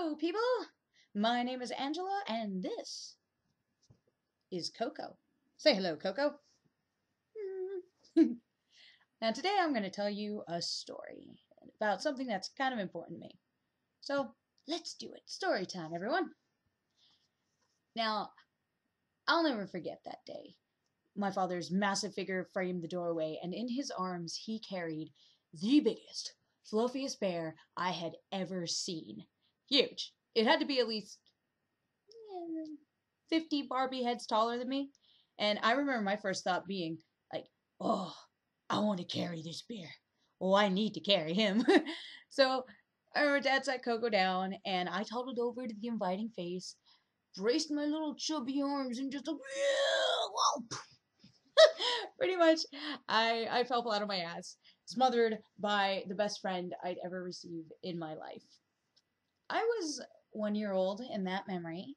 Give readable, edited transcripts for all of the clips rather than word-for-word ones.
Hello, people! My name is Angela, and this is Coco. Say hello, Coco. Now, today I'm going to tell you a story about something that's kind of important to me. So, let's do it. Story time, everyone. Now, I'll never forget that day. My father's massive figure framed the doorway, and in his arms he carried the biggest, fluffiest bear I had ever seen. Huge. It had to be at least 50 Barbie heads taller than me. And I remember my first thought being like, oh, I want to carry this bear. Oh, I need to carry him. So I remember Dad sat Coco down, and I toddled over to the inviting face, braced my little chubby arms, and just pretty much I fell flat on my ass, smothered by the best friend I'd ever received in my life. I was 1 year old in that memory,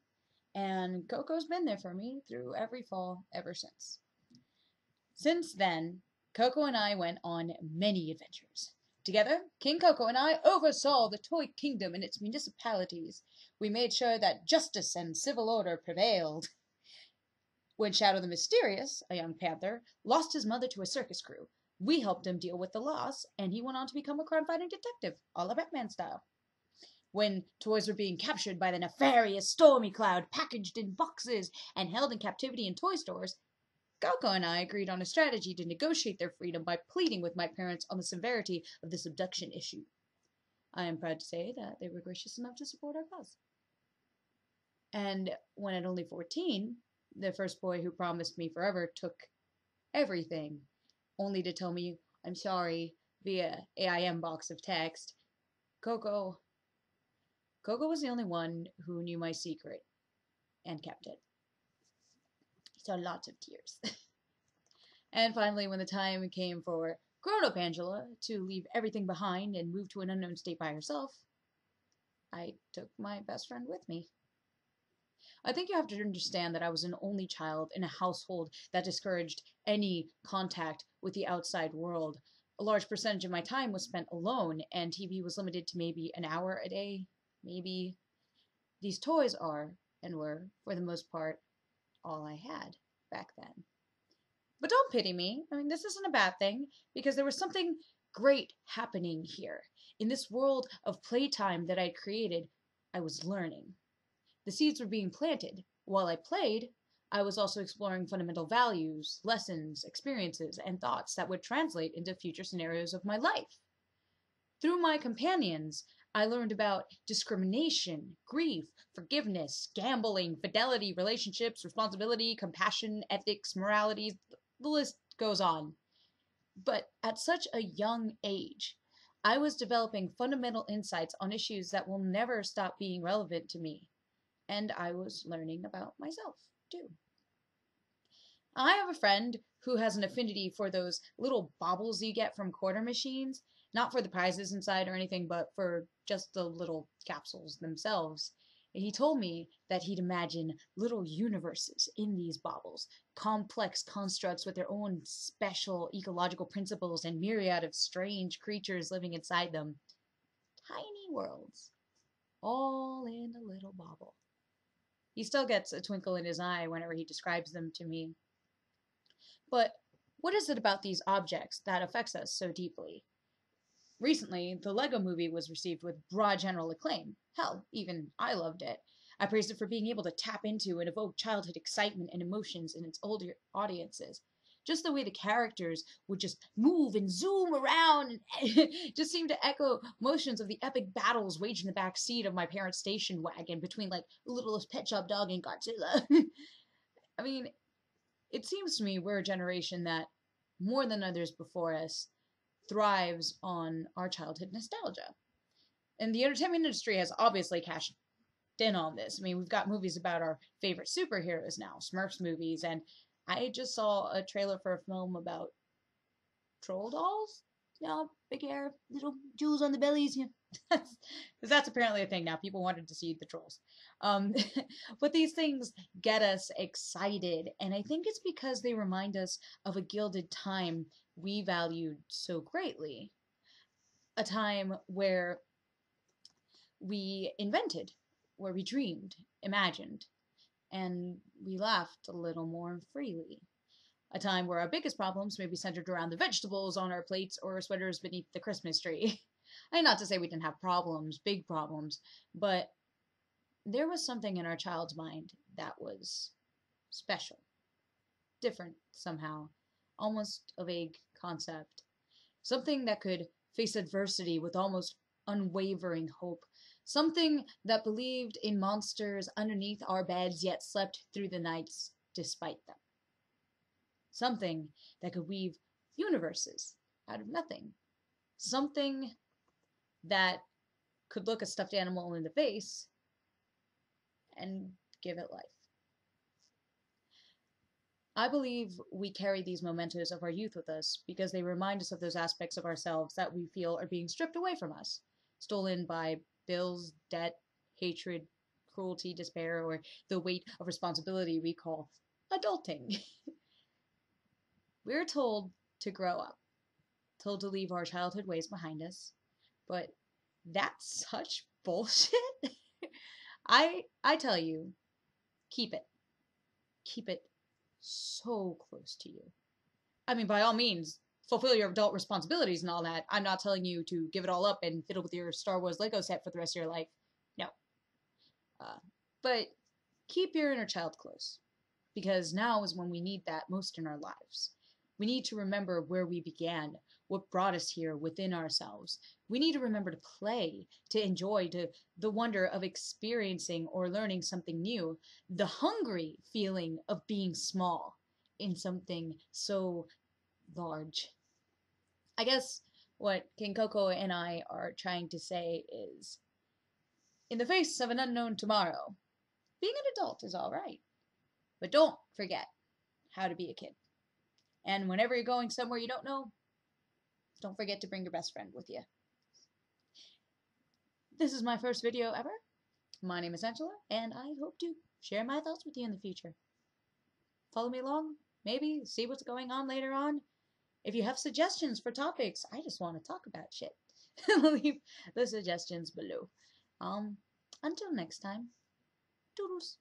and Coco's been there for me through every fall ever since. Since then, Coco and I went on many adventures. Together, King Coco and I oversaw the toy kingdom and its municipalities. We made sure that justice and civil order prevailed. When Shadow the Mysterious, a young panther, lost his mother to a circus crew, we helped him deal with the loss, and he went on to become a crime-fighting detective, a la Batman style. When toys were being captured by the nefarious Stormy Cloud, packaged in boxes and held in captivity in toy stores, Coco and I agreed on a strategy to negotiate their freedom by pleading with my parents on the severity of this abduction issue. I am proud to say that they were gracious enough to support our cause. And when at only 14, the first boy who promised me forever took everything, only to tell me, I'm sorry, via AIM box of text. Coco was the only one who knew my secret and kept it. So lots of tears. And finally, when the time came for grown-up Angela to leave everything behind and move to an unknown state by herself, I took my best friend with me. I think you have to understand that I was an only child in a household that discouraged any contact with the outside world. A large percentage of my time was spent alone, and TV was limited to maybe an hour a day, maybe. These toys are, and were, for the most part, all I had back then. But don't pity me. I mean, this isn't a bad thing, because there was something great happening here. In this world of playtime that I'd created, I was learning. The seeds were being planted. While I played, I was also exploring fundamental values, lessons, experiences, and thoughts that would translate into future scenarios of my life. Through my companions, I learned about discrimination, grief, forgiveness, gambling, fidelity, relationships, responsibility, compassion, ethics, morality. The list goes on. But at such a young age, I was developing fundamental insights on issues that will never stop being relevant to me. And I was learning about myself, too. I have a friend who has an affinity for those little baubles you get from quarter machines, not for the prizes inside or anything, but for just the little capsules themselves. And he told me that he'd imagine little universes in these baubles, complex constructs with their own special ecological principles and myriad of strange creatures living inside them. Tiny worlds, all in a little bauble. He still gets a twinkle in his eye whenever he describes them to me. But what is it about these objects that affects us so deeply? Recently, the Lego movie was received with broad general acclaim. Hell, even I loved it. I praised it for being able to tap into and evoke childhood excitement and emotions in its older audiences. Just the way the characters would just move and zoom around and just seemed to echo motions of the epic battles waged in the back seat of my parents' station wagon between, like, Littlest Pet Shop Dog and Godzilla. I mean, it seems to me we're a generation that, more than others before us, thrives on our childhood nostalgia. And the entertainment industry has obviously cashed in on this. I mean, we've got movies about our favorite superheroes now, Smurfs movies, and I just saw a trailer for a film about troll dolls. You know, big hair, little jewels on the bellies. You know, that's apparently a thing now. People wanted to see the trolls. But these things get us excited, and I think it's because they remind us of a gilded time we valued so greatly. A time where we invented, where we dreamed, imagined, and we laughed a little more freely. A time where our biggest problems may be centered around the vegetables on our plates or sweaters beneath the Christmas tree. And not to say we didn't have problems, big problems, but there was something in our child's mind that was special, different somehow, almost a vague concept. Something that could face adversity with almost unwavering hope. Something that believed in monsters underneath our beds yet slept through the nights despite them. Something that could weave universes out of nothing. Something that could look a stuffed animal in the face and give it life. I believe we carry these mementos of our youth with us because they remind us of those aspects of ourselves that we feel are being stripped away from us, stolen by bills, debt, hatred, cruelty, despair, or the weight of responsibility we call adulting. We're told to grow up, told to leave our childhood ways behind us, but that's such bullshit. I tell you, keep it. Keep it so close to you. I mean, by all means, fulfill your adult responsibilities and all that. I'm not telling you to give it all up and fiddle with your Star Wars Lego set for the rest of your life. No. But keep your inner child close, because now is when we need that most in our lives. We need to remember where we began, what brought us here within ourselves. We need to remember to play, to enjoy, to the wonder of experiencing or learning something new, the hungry feeling of being small in something so large. I guess what King Coco and I are trying to say is, in the face of an unknown tomorrow, being an adult is all right. But don't forget how to be a kid. And whenever you're going somewhere you don't know, don't forget to bring your best friend with you. This is my first video ever. My name is Angela, and I hope to share my thoughts with you in the future. Follow me along, maybe see what's going on later on. If you have suggestions for topics, I just want to talk about shit. Leave the suggestions below. Until next time, doodles.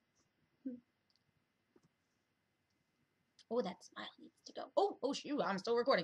Oh, that smile needs to go. Oh, shoot, I'm still recording.